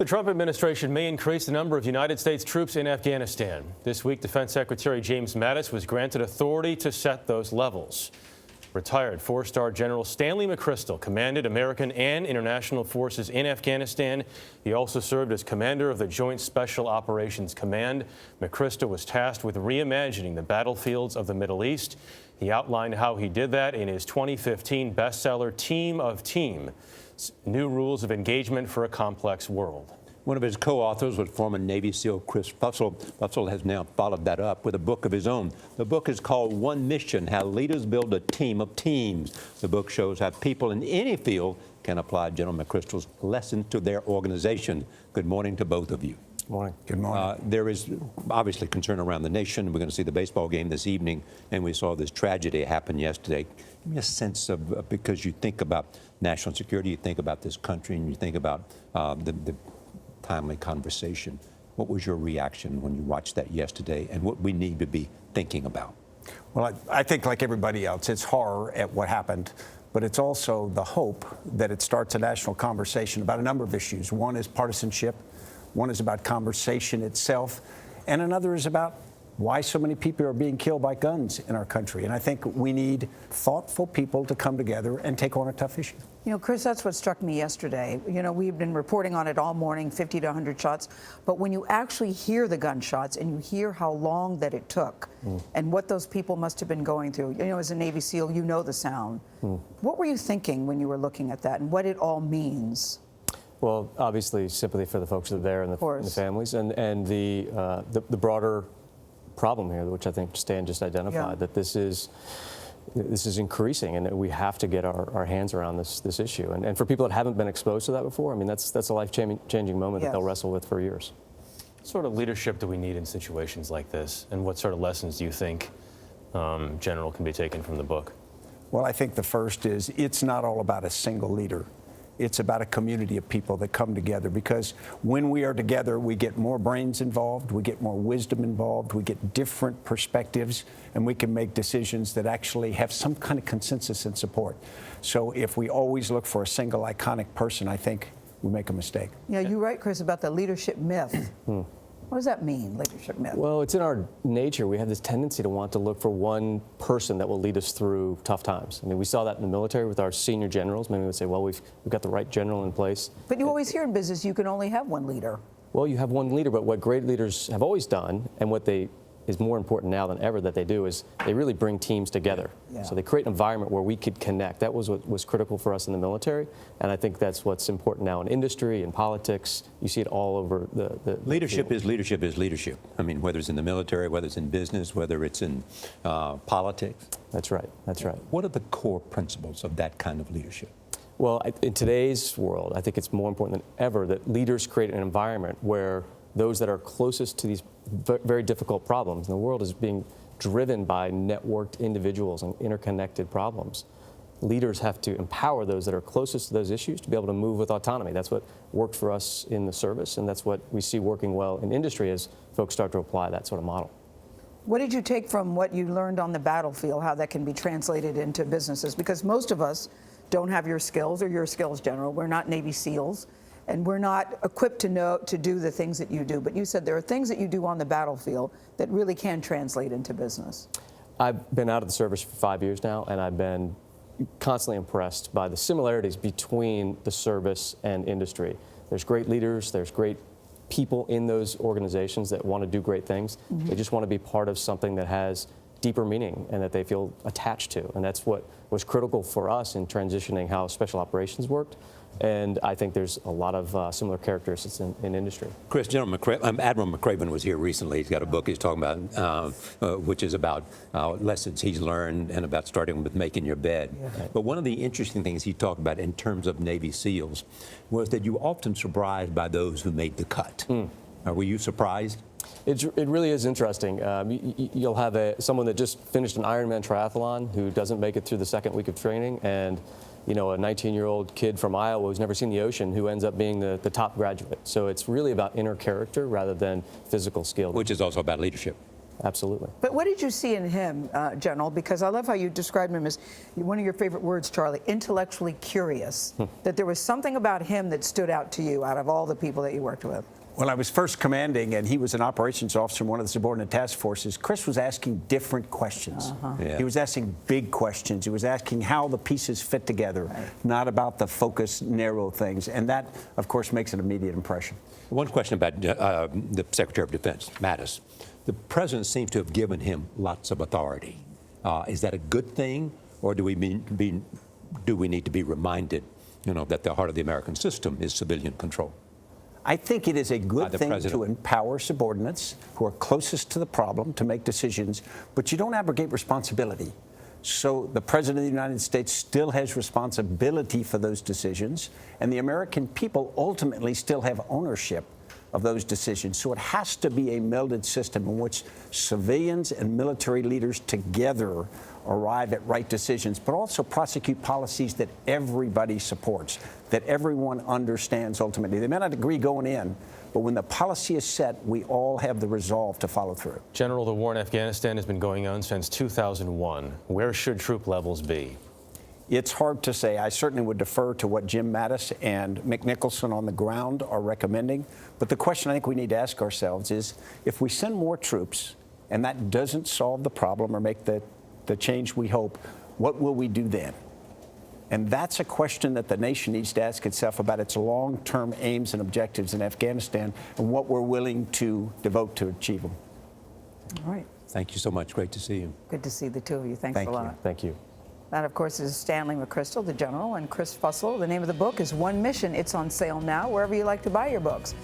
The Trump administration may increase the number of United States troops in Afghanistan. This week, Defense Secretary James Mattis was granted authority to set those levels. Retired four-star General Stanley McChrystal commanded American and international forces in Afghanistan. He also served as commander of the Joint Special Operations Command. McChrystal was tasked with reimagining the battlefields of the Middle East. He outlined how he did that in his 2015 bestseller, Team of Team: New Rules of Engagement for a Complex World. One of his co-authors was former Navy SEAL Chris Fussell. Fussell has now followed that up with a book of his own. The book is called One Mission: How Leaders Build a Team of Teams. The book shows how people in any field can apply General McChrystal's lessons to their organization. Good morning to both of you. Good morning. Good morning. There is obviously concern around the nation. We're going to see the baseball game this evening, and we saw this tragedy happen yesterday. Give me a sense of, because you think about national security, you think about this country, and you think about the timely conversation. What was your reaction when you watched that yesterday, and what we need to be thinking about? Well, I think like everybody else, it's horror at what happened, but it's also the hope that it starts a national conversation about a number of issues. One is partisanship, one is about conversation itself, and another is about why so many people are being killed by guns in our country. And I think we need thoughtful people to come together and take on a tough issue. You know, Chris, that's what struck me yesterday. You know, we've been reporting on it all morning, 50 to 100 shots. But when you actually hear the gunshots and you hear how long that it took and what those people must have been going through, you know, as a Navy SEAL, you know the sound. What were you thinking when you were looking at that and what it all means? Well, obviously, sympathy for the folks that are there and the families, and the broader problem here, which I think Stan just identified, that this is increasing, and that we have to get our hands around this issue. And for people that haven't been exposed to that before, I mean, that's a life-changing moment that they'll wrestle with for years. What sort of leadership do we need in situations like this, and what sort of lessons do you think, General, can be taken from the book? Well, I think the first is it's not all about a single leader. It's about a community of people that come together, because when we are together, we get more brains involved, we get more wisdom involved, we get different perspectives, and we can make decisions that actually have some kind of consensus and support. So if we always look for a single iconic person, I think we make a mistake. Yeah, you're right, Chris, about the leadership myth. What does that mean, leadership myth? Well, it's in our nature. We have this tendency to want to look for one person that will lead us through tough times. I mean, we saw that in the military with our senior generals. Many would say, well, we've got the right general in place. But you always hear in business you can only have one leader. Well, you have one leader, but what great leaders have always done, and what is more important now than ever that they do, is they really bring teams together. So they create an environment where we could connect. That was what was critical for us in the military, and I think that's what's important now in industry and politics. You see it all over the leadership is leadership is leadership. I mean, whether it's in the military, whether it's in business, whether it's in politics. That's right. That's right. What are the core principles of that kind of leadership? Well, in today's world, I think it's more important than ever that leaders create an environment where those that are closest to these very difficult problems, and the world is being driven by networked individuals and interconnected problems. Leaders have to empower those that are closest to those issues to be able to move with autonomy. That's what worked for us in the service, and that's what we see working well in industry as folks start to apply that sort of model. What did you take from what you learned on the battlefield, how that can be translated into businesses? Because most of us don't have your skills or your skills, General. We're not Navy SEALs. And we're not equipped to do the things that you do. But you said there are things that you do on the battlefield that really can translate into business. I've been out of the service for 5 years now, and I've been constantly impressed by the similarities between the service and industry. There's great leaders, there's great people in those organizations that want to do great things. They just want to be part of something that has deeper meaning and that they feel attached to. And that's what was critical for us in transitioning how special operations worked. And I think there's a lot of similar characteristics in industry. Chris, Admiral McCraven was here recently. He's got a book he's talking about, which is about lessons he's learned and about starting with making your bed. But one of the interesting things he talked about in terms of Navy SEALs was that you were often surprised by those who made the cut. Were you surprised? It really is interesting. You'll have someone that just finished an Ironman triathlon who doesn't make it through the second week of training, and a 19-year-old kid from Iowa who's never seen the ocean who ends up being the top graduate. So it's really about inner character rather than physical skill. Which is also about leadership. Absolutely. But what did you see in him, General? Because I love how you described him as one of your favorite words, Charlie, intellectually curious. That there was something about him that stood out to you out of all the people that you worked with. When I was first commanding, and he was an operations officer in one of the subordinate task forces, Chris was asking different questions. Yeah. He was asking big questions. He was asking how the pieces fit together, not about the focused, narrow things. And that, of course, makes an immediate impression. One question about the Secretary of Defense, Mattis. The president seems to have given him lots of authority. Is that a good thing, or do we need to be reminded, that the heart of the American system is civilian control? I think it is a good thing president. to empower subordinates who are closest to the problem to make decisions, but you don't abrogate responsibility. So the President of the United States still has responsibility for those decisions, and the American people ultimately still have ownership of those decisions. So it has to be a melded system in which civilians and military leaders together arrive at right decisions, but also prosecute policies that everybody supports, that everyone understands ultimately. They may not agree going in, but when the policy is set, we all have the resolve to follow through. General, the war in Afghanistan has been going on since 2001. Where should troop levels be? It's hard to say. I certainly would defer to what Jim Mattis and McNicholson on the ground are recommending. But the question I think we need to ask ourselves is, if we send more troops and that doesn't solve the problem or make the change we hope, what will we do then? And that's a question that the nation needs to ask itself about its long-term aims and objectives in Afghanistan and what we're willing to devote to achieve them. All right. Thank you so much. Great to see you. Good to see the two of you. Thanks Thank a you. lot. Thank you. That, of course, is Stanley McChrystal, the General, and Chris Fussell. The name of the book is One Mission. It's on sale now wherever you like to buy your books.